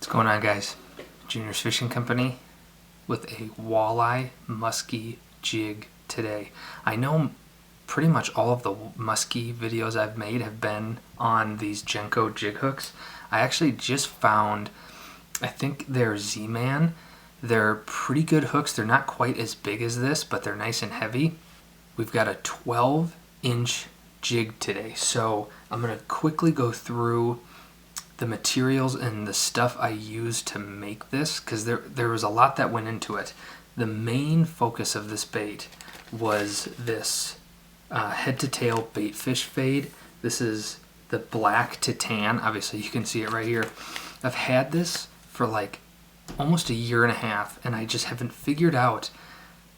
What's going on, guys? Junior's Fishing Company with a walleye musky jig today. I know pretty much all of the musky videos I've made have been on these Jenko jig hooks. I actually just found, I think they're Z-Man. They're pretty good hooks. They're not quite as big as this, but they're nice and heavy. We've got a 12-inch jig today, so I'm going to quickly go through the materials and the stuff I used to make this, because there was a lot that went into it. The main focus of this bait was this head to tail baitfish fade. This is the black to tan. Obviously you can see it right here. I've had this for like almost a year and a half, and I just haven't figured out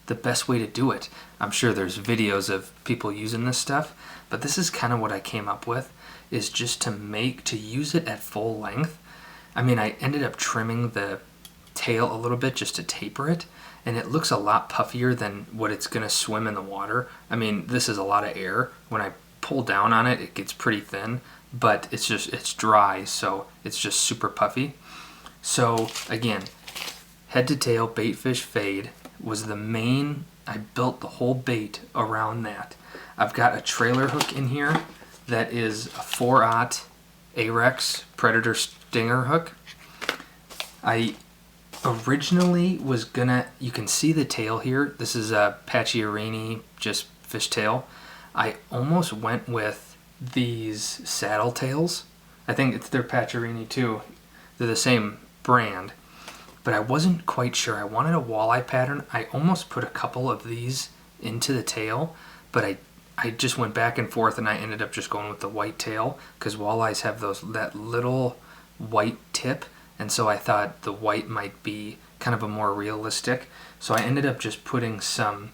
the best way to do it. I'm sure there's videos of people using this stuff, but this is kind of what I came up with, is just to use it at full length. I mean, I ended up trimming the tail a little bit just to taper it, and it looks a lot puffier than what it's gonna swim in the water. I mean, this is a lot of air. When I pull down on it, it gets pretty thin, but it's dry, so it's just super puffy. So again, head to tail baitfish fade was the main. I built the whole bait around that. I've got a trailer hook in here that is a 4/0 Ahrex Predator Stinger hook. I originally was gonna, you can see the tail here. This is a Pacchiarini, just fishtail. I almost went with these saddle tails. I think they're Pacchiarini too. They're the same brand, but I wasn't quite sure. I wanted a walleye pattern. I almost put a couple of these into the tail, but I just went back and forth, and I ended up just going with the white tail, because walleyes have that little white tip, and so I thought the white might be kind of a more realistic. So I ended up just putting some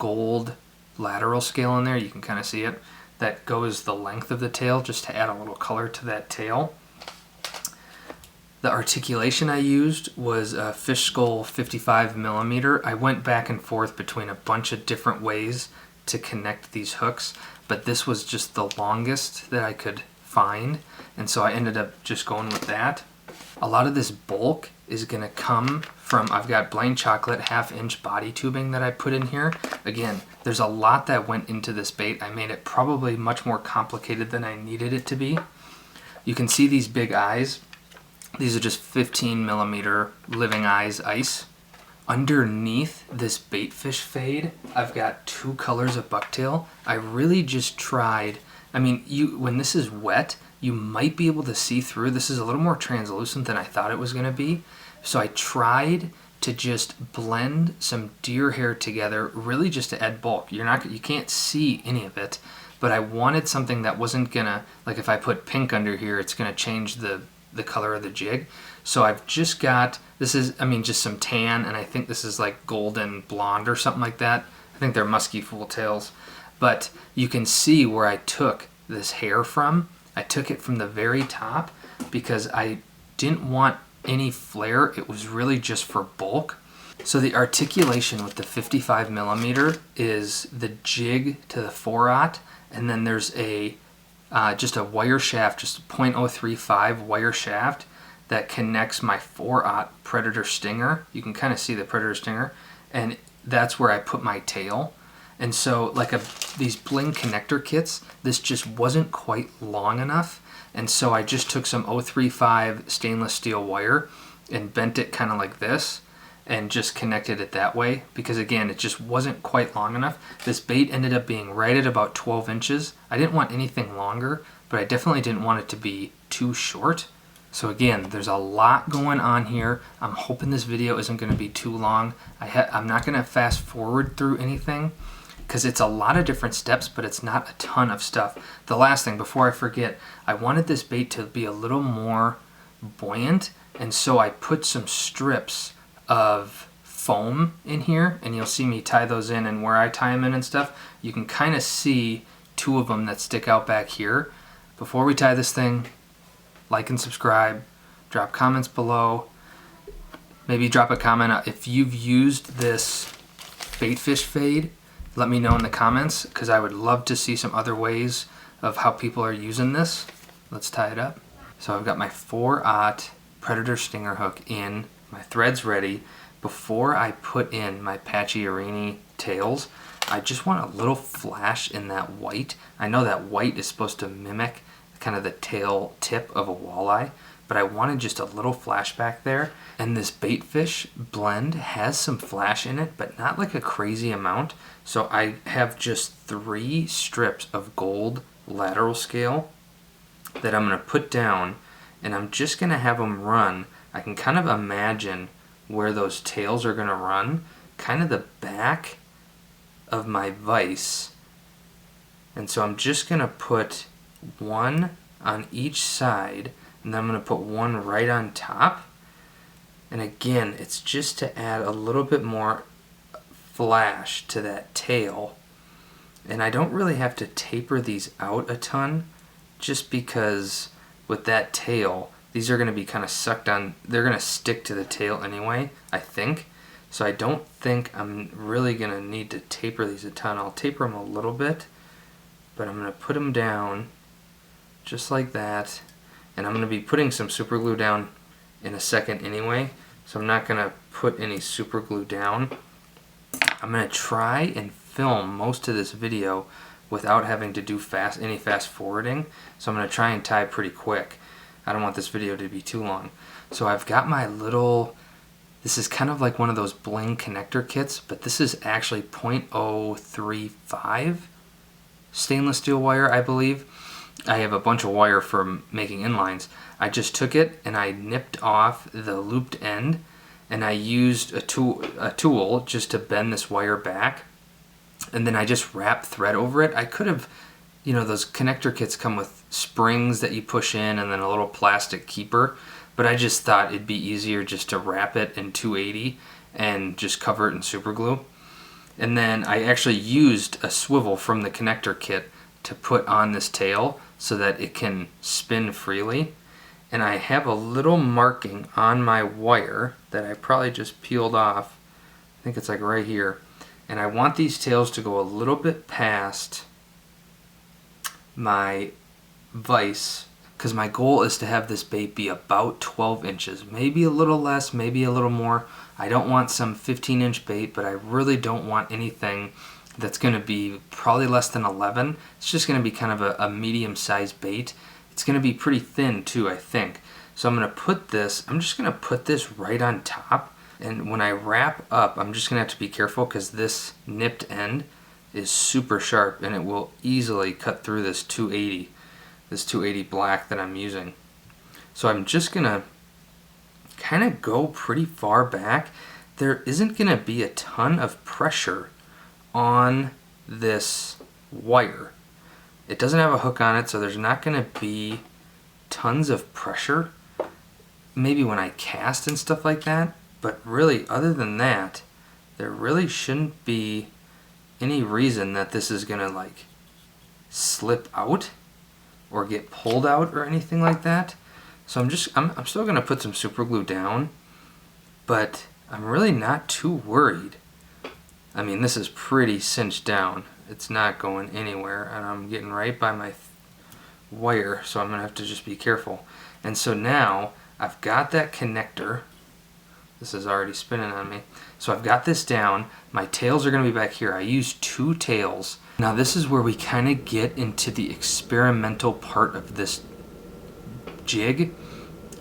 gold lateral scale in there. You can kind of see it. That goes the length of the tail, just to add a little color to that tail. The articulation I used was a fish skull 55mm. I went back and forth between a bunch of different ways to connect these hooks, but this was just the longest that I could find, and so I ended up just going with that. A lot of this bulk is gonna come from, I've got Blane Chockletts 1/2-inch body tubing that I put in here. Again, there's a lot that went into this bait. I made it probably much more complicated than I needed it to be. You can see these big eyes. These are just 15mm living eyes ice. Underneath this baitfish fade, I've got 2 colors of bucktail. I really just tried, I mean, when this is wet, you might be able to see through. This is a little more translucent than I thought it was gonna be. So I tried to just blend some deer hair together, really just to add bulk. You can't see any of it, but I wanted something that wasn't gonna, like if I put pink under here, it's gonna change the color of the jig. So I've just got, this is, I mean, just some tan, and I think this is like golden blonde or something like that. I think they're musky full tails. But you can see where I took this hair from. I took it from the very top because I didn't want any flare. It was really just for bulk. So the articulation with the 55mm is the jig to the 4/0, and then there's just a wire shaft, just a .035 wire shaft that connects my 4/0 Predator Stinger. You can kind of see the Predator Stinger, and that's where I put my tail. And so like these bling connector kits, this just wasn't quite long enough, and so I just took some .035 stainless steel wire and bent it kind of like this and just connected it that way, because again, it just wasn't quite long enough. This bait ended up being right at about 12 inches. I didn't want anything longer, but I definitely didn't want it to be too short. So again, there's a lot going on here. I'm hoping this video isn't going to be too long. I'm not going to fast forward through anything, because it's a lot of different steps, but it's not a ton of stuff. The last thing, before I forget, I wanted this bait to be a little more buoyant, and so I put some strips of foam in here, and you'll see me tie those in, and where I tie them in and stuff, you can kind of see 2 of them that stick out back here. Before we tie this thing, like and subscribe, drop comments below, maybe drop a comment if you've used this baitfish fade. Let me know in the comments, because I would love to see some other ways of how people are using this. Let's tie it up. So I've got my 4/0 predator stinger hook in, my thread's ready. Before I put in my Pacchiarini tails, I just want a little flash in that white. I know that white is supposed to mimic kind of the tail tip of a walleye, but I wanted just a little flashback there. And this baitfish blend has some flash in it, but not like a crazy amount. So I have just 3 strips of gold lateral scale that I'm gonna put down, and I'm just gonna have them run. I can kind of imagine where those tails are gonna run, kind of the back of my vise. And so I'm just gonna put 1 on each side, and then I'm gonna put 1 right on top. And again, it's just to add a little bit more flash to that tail. And I don't really have to taper these out a ton, just because with that tail, these are going to be kind of sucked on. They're going to stick to the tail anyway, I think. So I don't think I'm really going to need to taper these a ton. I'll taper them a little bit, but I'm going to put them down just like that. And I'm going to be putting some super glue down in a second anyway, so I'm not going to put any super glue down. I'm going to try and film most of this video without having to do any fast forwarding, so I'm going to try and tie pretty quick. I don't want this video to be too long. So I've got my little, this is kind of like one of those Blane connector kits, but this is actually .035 stainless steel wire, I believe. I have a bunch of wire for making inlines. I just took it and I nipped off the looped end, and I used a tool just to bend this wire back, and then I just wrapped thread over it. I could have, you know, those connector kits come with springs that you push in and then a little plastic keeper, but I just thought it'd be easier just to wrap it in 280 and just cover it in super glue. And then I actually used a swivel from the connector kit to put on this tail so that it can spin freely. And I have a little marking on my wire that I probably just peeled off. I think it's like right here. And I want these tails to go a little bit past my vise, because my goal is to have this bait be about 12 inches, maybe a little less, maybe a little more. I don't want some 15-inch bait, but I really don't want anything that's going to be probably less than 11. It's just going to be kind of a medium-sized bait. It's going to be pretty thin too, I think. So I'm just going to put this right on top, and when I wrap up, I'm just going to have to be careful because this nipped end is super sharp and it will easily cut through this 280 black that I'm using. So I'm just going to kind of go pretty far back. There isn't going to be a ton of pressure on this wire. It doesn't have a hook on it, so there's not going to be tons of pressure. Maybe when I cast and stuff like that, but really other than that, there really shouldn't be any reason that this is going to like slip out or get pulled out or anything like that. So I'm still going to put some super glue down, but I'm really not too worried. I mean, this is pretty cinched down. It's not going anywhere, and I'm getting right by my wire, so I'm going to have to just be careful. And so now I've got that connector. This is already spinning on me. So I've got this down. My tails are going to be back here. I used 2 tails. Now this is where we kind of get into the experimental part of this jig.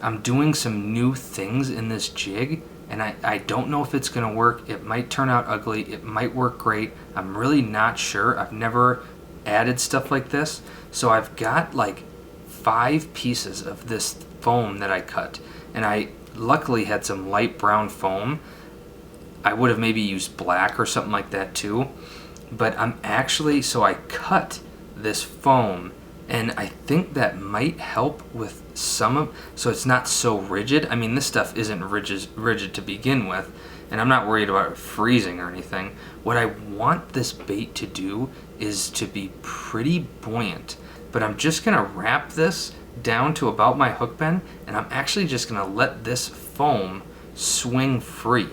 I'm doing some new things in this jig, and I don't know if it's going to work. It might turn out ugly. It might work great. I'm really not sure. I've never added stuff like this. So I've got like 5 pieces of this foam that I cut, and I luckily had some light brown foam. I would have maybe used black or something like that too, but so I cut this foam, and I think that might help with so it's not so rigid. I mean, this stuff isn't rigid to begin with, and I'm not worried about it freezing or anything. What I want this bait to do is to be pretty buoyant, but I'm just gonna wrap this down to about my hook bend, and I'm actually just gonna let this foam swing free.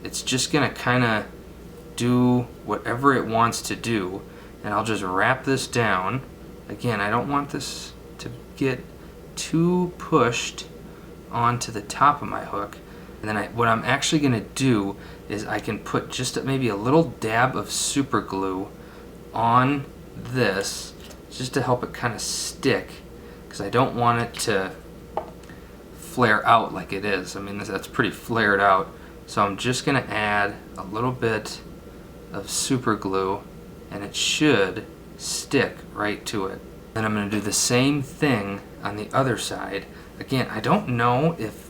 It's just gonna kind of do whatever it wants to do, and I'll just wrap this down. Again, I don't want this to get too pushed onto the top of my hook. And then what I'm actually going to do is I can put just maybe a little dab of super glue on this just to help it kind of stick, because I don't want it to flare out like it is. I mean, that's pretty flared out. So I'm just going to add a little bit of super glue and it should stick right to it. Then I'm going to do the same thing on the other side. Again, I don't know if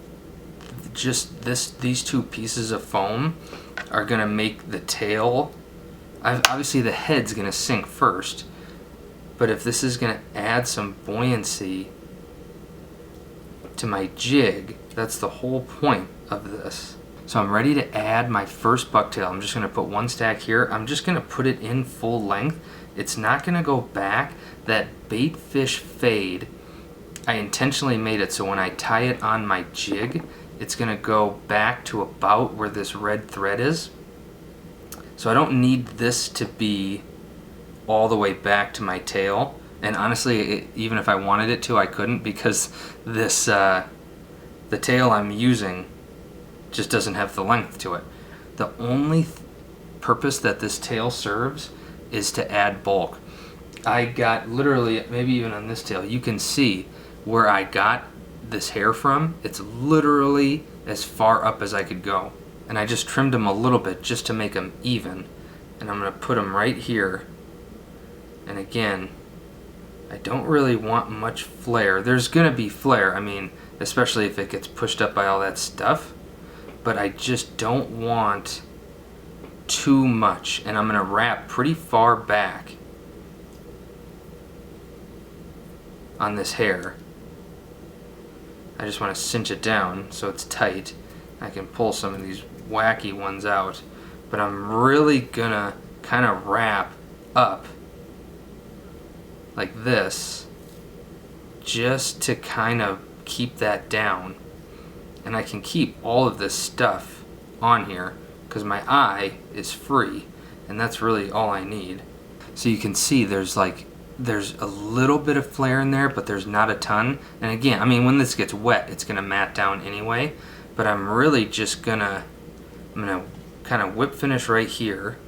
just these two pieces of foam are going to make the tail. Obviously the head's going to sink first, but if this is going to add some buoyancy to my jig, that's the whole point of this. So I'm ready to add my first bucktail. I'm just going to put one stack here. I'm just going to put it in full length. It's not going to go back. That baitfish fade, I intentionally made it so when I tie it on my jig, it's going to go back to about where this red thread is. So I don't need this to be all the way back to my tail. And honestly, even if I wanted it to, I couldn't, because this the tail I'm using just doesn't have the length to it. The only purpose that this tail serves is to add bulk. I got literally, maybe even on this tail, you can see where I got this hair from. It's literally as far up as I could go. And I just trimmed them a little bit just to make them even. And I'm going to put them right here. And again, I don't really want much flare. There's going to be flare, I mean, especially if it gets pushed up by all that stuff. But I just don't want too much. And I'm going to wrap pretty far back on this hair. I just want to cinch it down so it's tight. I can pull some of these wacky ones out, but I'm really gonna kind of wrap up like this just to kind of keep that down. And I can keep all of this stuff on here because my eye is free, and that's really all I need. So you can see there's a little bit of flare in there, but there's not a ton. And again, I mean, when this gets wet, it's gonna mat down anyway, but I'm really just gonna kind of whip finish right here,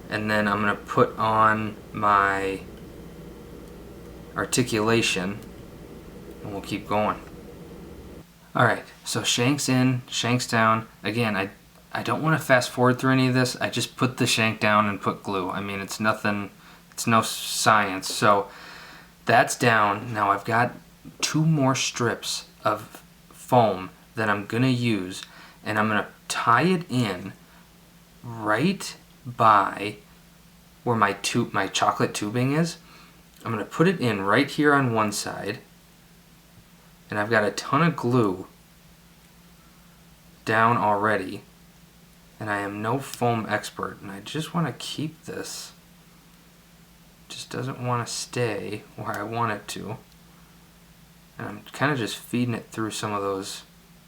and then I'm gonna put on my articulation, and we'll keep going. Alright, so shanks in, shanks down. Again, I don't want to fast forward through any of this. I just put the shank down and put glue. I mean, it's nothing, it's no science. So that's down. Now I've got 2 more strips of foam that I'm gonna use, and I'm gonna tie it in right by where my chocolate tubing is. I'm gonna put it in right here on one side, and I've got a ton of glue down already, and I am no foam expert, and I just want to keep this. Just doesn't want to stay where I want it to, and I'm kind of just feeding it through some of those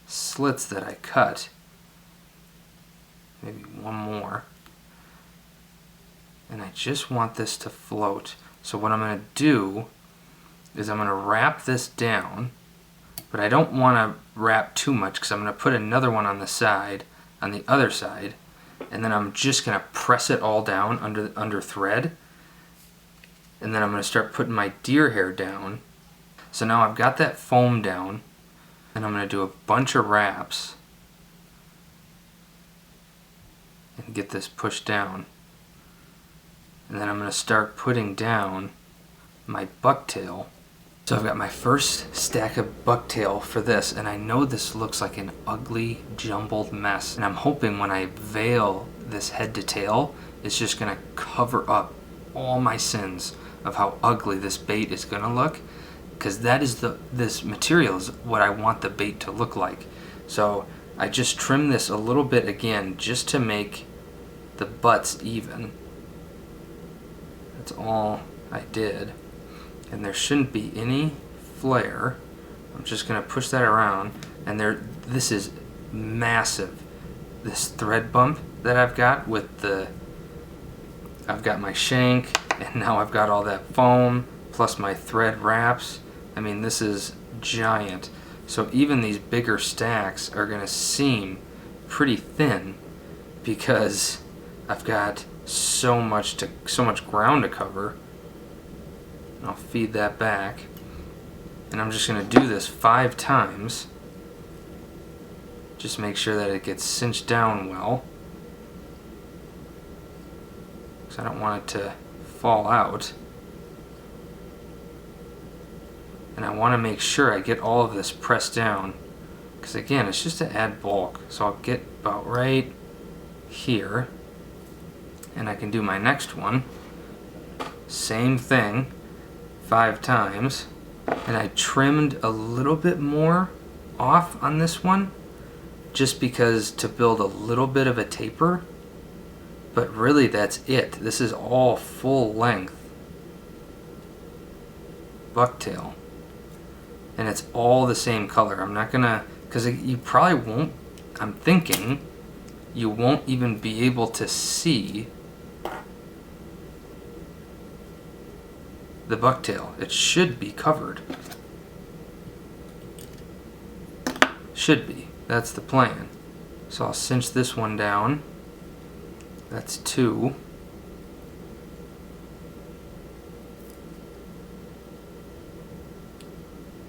slits that I cut. Maybe one more, and I just want this to float. So what I'm going to do is I'm going to wrap this down, but I don't want to wrap too much because I'm going to put another one on the side, on the other side, and then I'm just going to press it all down under thread, and then I'm going to start putting my deer hair down. So now I've got that foam down, and I'm going to do a bunch of wraps and get this pushed down. And then I'm going to start putting down my bucktail. So I've got my first stack of bucktail for this, and I know this looks like an ugly, jumbled mess. And I'm hoping when I veil this head to tail, it's just going to cover up all my sins of how ugly this bait is going to look. Because that is this material is what I want the bait to look like. So I just trim this a little bit again just to make the butts even. That's all I did. And there shouldn't be any flare. I'm just going to push that around. And this is massive. This thread bump that I've got with I've got my shank, and now I've got all that foam, plus my thread wraps. I mean, this is giant. So even these bigger stacks are gonna seem pretty thin because I've got so much ground to cover. And I'll feed that back. And I'm just gonna do this 5 times. Just make sure that it gets cinched down well. Because I don't want it to fall out. And I want to make sure I get all of this pressed down. Because again, it's just to add bulk. So I'll get about right here. And I can do my next one. Same thing 5 times. And I trimmed a little bit more off on this one, just because to build a little bit of a taper, but really that's it. This is all full length bucktail, and it's all the same color. I'm not gonna, because you probably won't, I'm thinking you won't even be able to see the bucktail. It should be covered. Should be. That's the plan. So I'll cinch this one down. That's 2.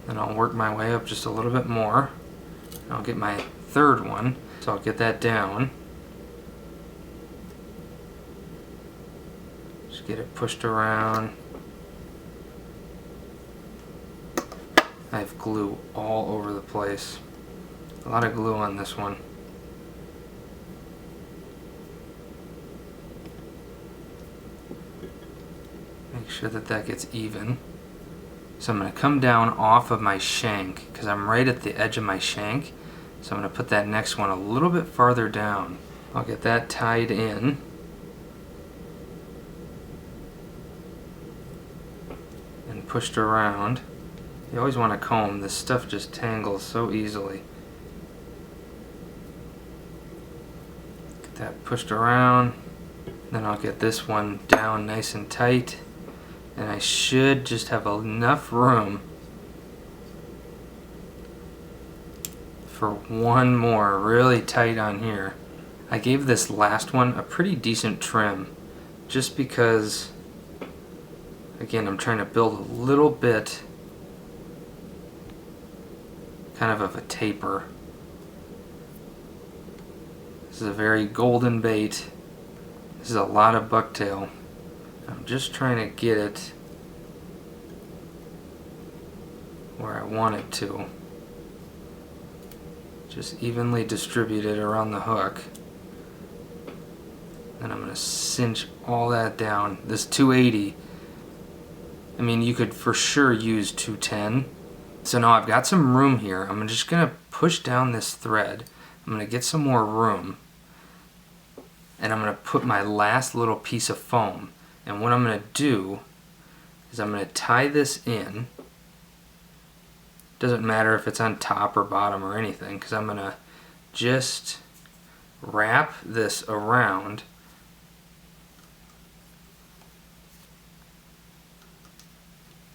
Then I'll work my way up just a little bit more. And I'll get my 3rd one. So I'll get that down. Just get it pushed around. I have glue all over the place. A lot of glue on this one. Make sure that that gets even. So I'm going to come down off of my shank because I'm right at the edge of my shank. So I'm going to put that next one a little bit farther down. I'll get that tied in. And pushed around. You always want to comb. This stuff just tangles so easily. Get that pushed around. Then I'll get this one down nice and tight. And I should just have enough room for one more really tight on here. I gave this last one a pretty decent trim just because, again, I'm trying to build a little bit kind of a taper. This is a very golden bait. This is a lot of bucktail. I'm just trying to get it where I want it to. Just evenly distribute it around the hook. And I'm going to cinch all that down. This 280, I mean, you could for sure use 210. So now I've got some room here. I'm just going to push down this thread. I'm going to get some more room. And I'm going to put my last little piece of foam. And what I'm going to do is I'm going to tie this in. Doesn't matter if it's on top or bottom or anything, because I'm going to just wrap this around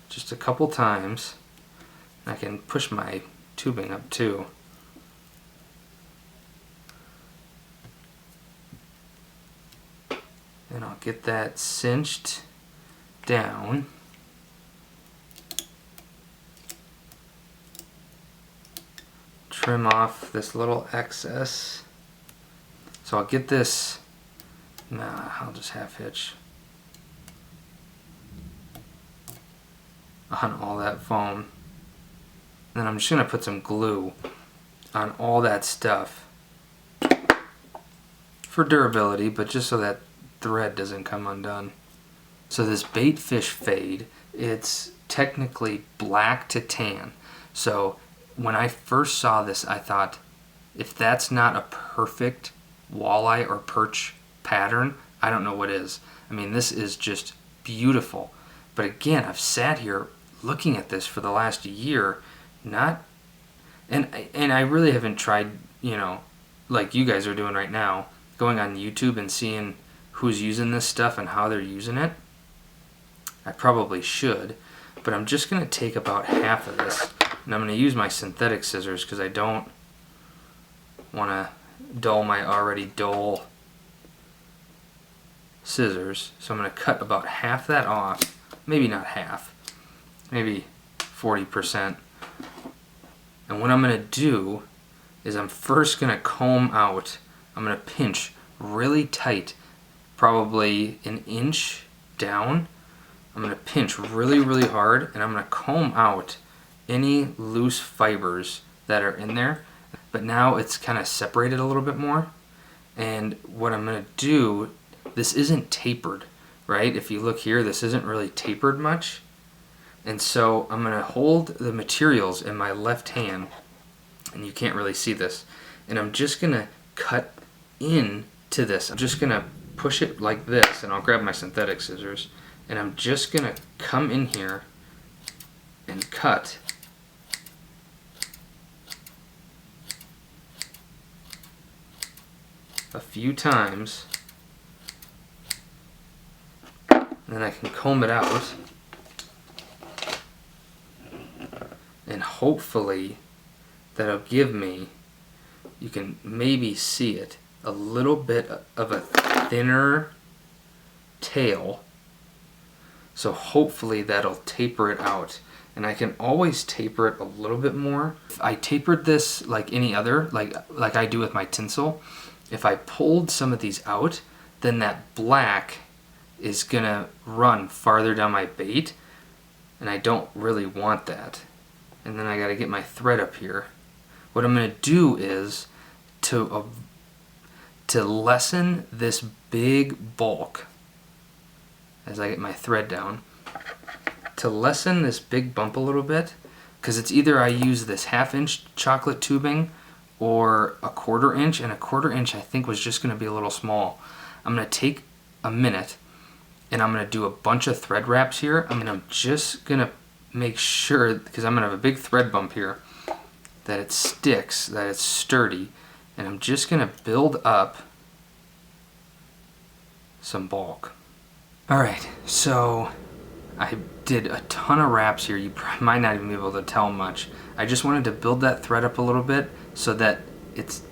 just a couple times. I can push my tubing up too. And I'll get that cinched down. Trim off this little excess. So I'll get this, I'll just half hitch on all that foam. Then I'm just going to put some glue on all that stuff for durability, but just so that thread doesn't come undone. So this baitfish fade, it's technically black to tan. So when I first saw this, I thought, if that's not a perfect walleye or perch pattern, I don't know what is. I mean, this is just beautiful. But again, I've sat here looking at this for the last year, and I really haven't tried, like you guys are doing right now, going on YouTube and seeing who's using this stuff and how they're using it. I probably should, but I'm just going to take about half of this. And I'm going to use my synthetic scissors because I don't want to dull my already dull scissors. So I'm going to cut about half that off, maybe not half, maybe 40%. And what I'm going to do is I'm first going to comb out. I'm going to pinch really tight, probably an inch down. I'm going to pinch really, really hard, and I'm going to comb out any loose fibers that are in there. But now it's kind of separated a little bit more. And what I'm going to do, this isn't tapered, right? If you look here, this isn't really tapered much. And so I'm going to hold the materials in my left hand, and you can't really see this. And I'm just going to cut into this. I'm just going to push it like this, and I'll grab my synthetic scissors. And I'm just going to come in here and cut a few times. And then I can comb it out. And hopefully that'll give me, you can maybe see it, a little bit of a thinner tail. So hopefully that'll taper it out. And I can always taper it a little bit more. If I tapered this like any other, like I do with my tinsel, if I pulled some of these out, then that black is gonna run farther down my bait, and I don't really want that. And then I gotta get my thread up here. What I'm gonna do is to lessen this big bulk, as I get my thread down, to lessen this big bump a little bit, because it's either I use this 1/2 inch chocolate tubing or a 1/4 inch, and a 1/4 inch I think was just going to be a little small. I'm going to take a minute and I'm going to do a bunch of thread wraps here. I'm just going to make sure, because I'm going to have a big thread bump here, that it sticks, that it's sturdy, and I'm just going to build up some bulk. Alright, so I did a ton of wraps here. You might not even be able to tell much. I just wanted to build that thread up a little bit so that it's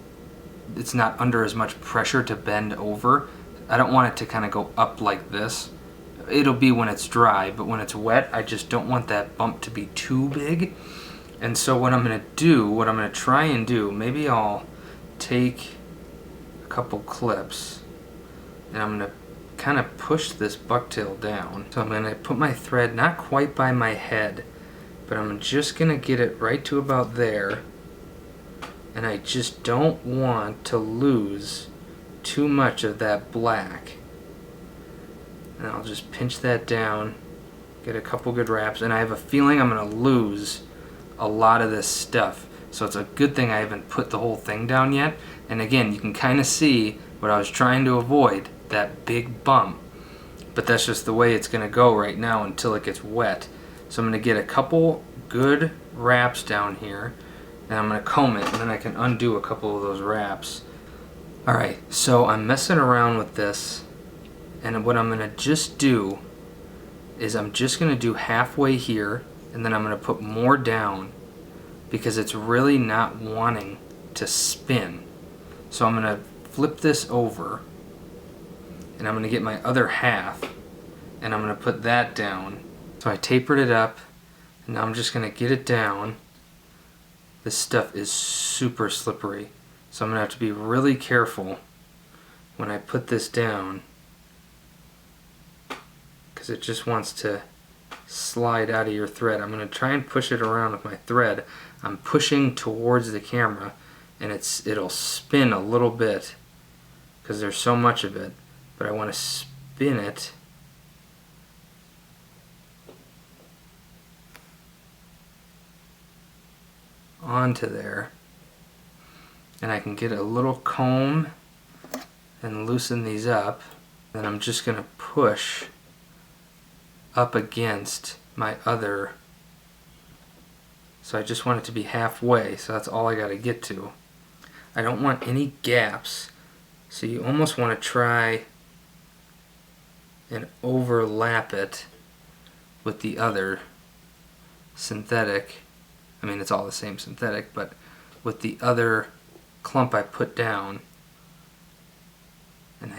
not under as much pressure to bend over. I don't want it to kind of go up like this. It'll be when it's dry, but when it's wet, I just don't want that bump to be too big. And so what I'm going to try and do, maybe I'll take a couple clips and I'm going to kind of push this bucktail down. So I'm going to put my thread not quite by my head, but I'm just going to get it right to about there. And I just don't want to lose too much of that black. And I'll just pinch that down, get a couple good wraps, and I have a feeling I'm going to lose a lot of this stuff. So it's a good thing I haven't put the whole thing down yet. And again, you can kind of see what I was trying to avoid, that big bump. But that's just the way it's going to go right now until it gets wet. So I'm going to get a couple good wraps down here, and I'm going to comb it, and then I can undo a couple of those wraps. Alright, so I'm messing around with this, and what I'm going to just do is I'm just going to do halfway here, and then I'm going to put more down because it's really not wanting to spin. So I'm going to flip this over, and I'm going to get my other half, and I'm going to put that down. So I tapered it up, and now I'm just going to get it down. This stuff is super slippery, so I'm going to have to be really careful when I put this down, because it just wants to slide out of your thread. I'm going to try and push it around with my thread. I'm pushing towards the camera, and it'll spin a little bit because there's so much of it, but I want to spin it onto there, and I can get a little comb and loosen these up. Then I'm just going to push up against my other, so I just want it to be halfway, so that's all I got to get to. I don't want any gaps, so you almost want to try and overlap it with the other synthetic I mean, it's all the same synthetic, but with the other clump I put down, and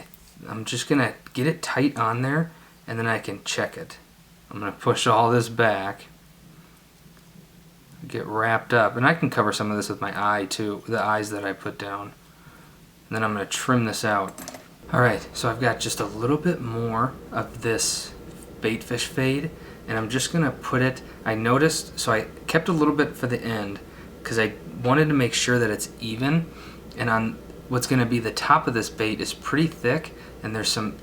I'm just gonna get it tight on there, and then I can check it. I'm gonna push all this back, get wrapped up, and I can cover some of this with my eye too, the eyes that I put down. And then I'm gonna trim this out. Alright, so I've got just a little bit more of this baitfish fade, and I'm just gonna put it, I noticed, so I kept a little bit for the end because I wanted to make sure that it's even, and on what's gonna be the top of this bait is pretty thick, and there's some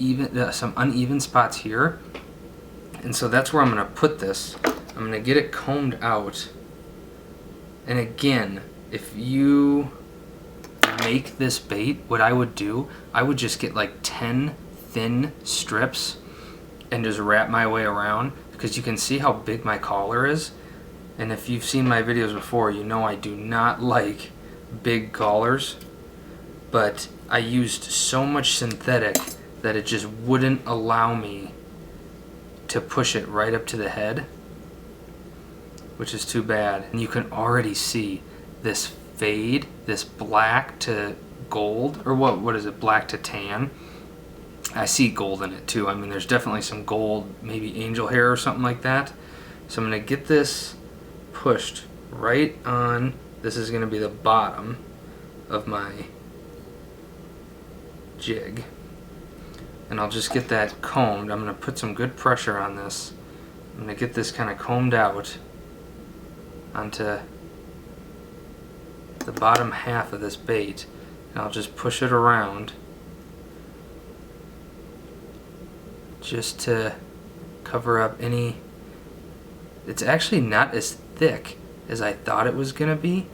uneven spots here, and so that's where I'm gonna put this. I'm gonna get it combed out, and again, if you make this bait, what I would do, I would just get like 10 thin strips and just wrap my way around, because you can see how big my collar is, and if you've seen my videos before, you know I do not like big collars, but I used so much synthetic that it just wouldn't allow me to push it right up to the head, which is too bad. And you can already see this fade, this black to gold, or what is it, black to tan. I see gold in it too. I mean, there's definitely some gold, maybe angel hair or something like that. So I'm gonna get this pushed right on, this is gonna be the bottom of my jig. And I'll just get that combed. I'm gonna put some good pressure on this. I'm gonna get this kind of combed out onto the bottom half of this bait, and I'll just push it around just to cover up any. It's actually not as thick as I thought it was gonna be.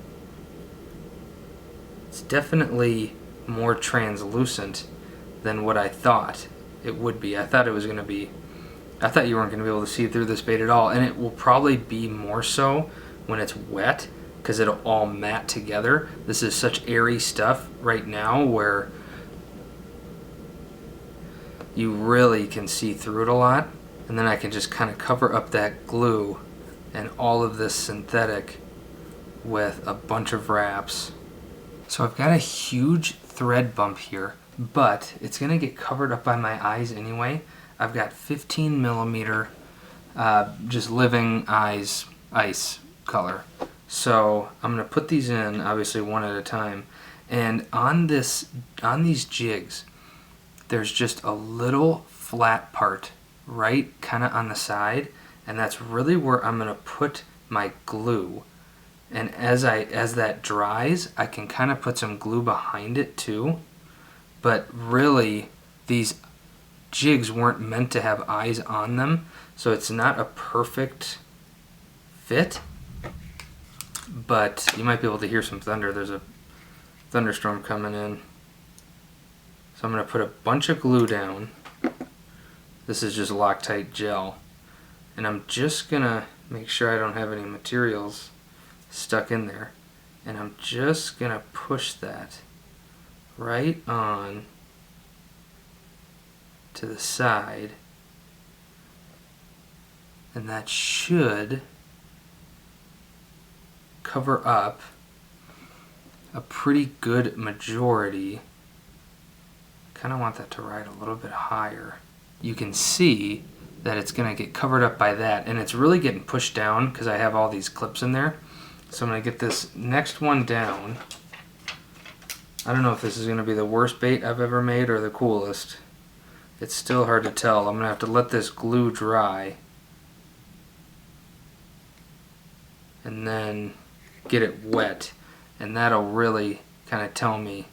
It's definitely more translucent than what I thought it would be. I thought it was gonna be, I thought you weren't gonna be able to see through this bait at all, and it will probably be more so when it's wet, because it'll all mat together. This is such airy stuff right now where you really can see through it a lot, and then I can just kind of cover up that glue and all of this synthetic with a bunch of wraps. So I've got a huge thread bump here, but it's gonna get covered up by my eyes anyway. I've got 15 millimeter just living eyes ice color. So I'm gonna put these in, obviously one at a time, and on these jigs, there's just a little flat part right kind of on the side, and that's really where I'm gonna put my glue. And as that dries, I can kind of put some glue behind it too. But really, these jigs weren't meant to have eyes on them, so it's not a perfect fit. But you might be able to hear some thunder. There's a thunderstorm coming in. So I'm going to put a bunch of glue down. This is just Loctite gel. And I'm just going to make sure I don't have any materials stuck in there. And I'm just going to push that right on to the side. And that should cover up a pretty good majority. Kind of want that to ride a little bit higher. You can see that it's going to get covered up by that, and it's really getting pushed down because I have all these clips in there. So I'm going to get this next one down. I don't know if this is going to be the worst bait I've ever made or the coolest. It's still hard to tell. I'm going to have to let this glue dry and then get it wet, and that'll really kind of tell me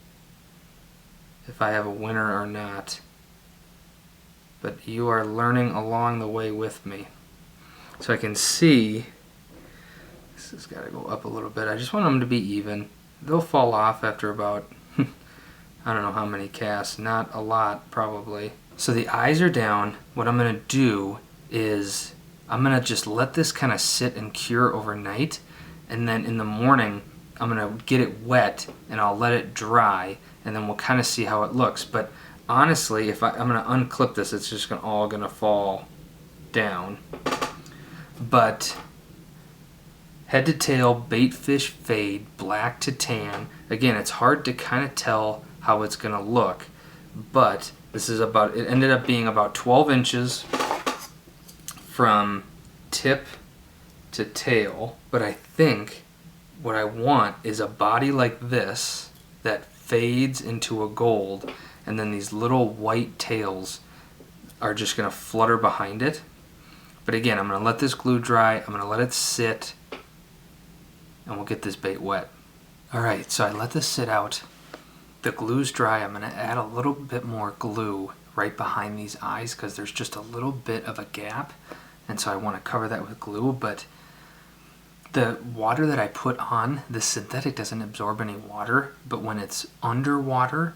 if I have a winner or not. But you are learning along the way with me. So I can see this has got to go up a little bit. I just want them to be even. They'll fall off after about I don't know how many casts, not a lot probably. So the eyes are down. What I'm going to do is I'm going to just let this kind of sit and cure overnight, and then in the morning I'm going to get it wet and I'll let it dry, and then we'll kind of see how it looks. But honestly, if I'm going to unclip this, it's just all going to fall down. But Head to tail baitfish fade, black to tan. Again, it's hard to kind of tell how it's gonna look, but this is about, it ended up being about 12 inches from tip to tail. But I think what I want is a body like this that fades into a gold, and then these little white tails are just gonna flutter behind it. But again, I'm gonna let this glue dry, I'm gonna let it sit, and we'll get this bait wet. All right, so I let this sit out. The glue's dry. I'm gonna add a little bit more glue right behind these eyes because there's just a little bit of a gap, and so I wanna cover that with glue. But the water that I put on, the synthetic doesn't absorb any water, but when it's underwater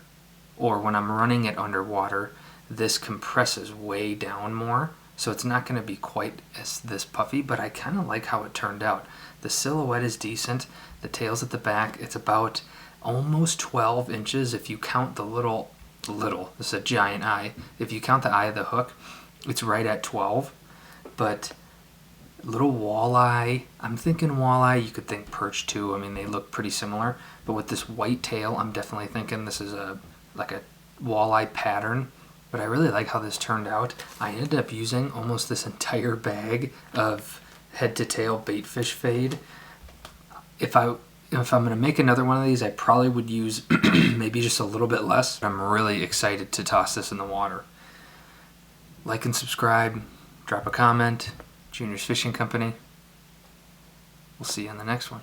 or when I'm running it underwater, this compresses way down more. So it's not going to be quite as this puffy, but I kind of like how it turned out. The silhouette is decent. The tail's at the back. It's about almost 12 inches if you count the little, this is a giant eye. If you count the eye of the hook, it's right at 12. But little walleye, I'm thinking walleye, you could think perch too. I mean, they look pretty similar. But with this white tail, I'm definitely thinking this is like a walleye pattern. But I really like how this turned out. I ended up using almost this entire bag of head to tail baitfish fade. If I'm gonna make another one of these, I probably would use maybe just a little bit less. I'm really excited to toss this in the water. Like and subscribe, drop a comment. Junior's Fishing Company. We'll see you on the next one.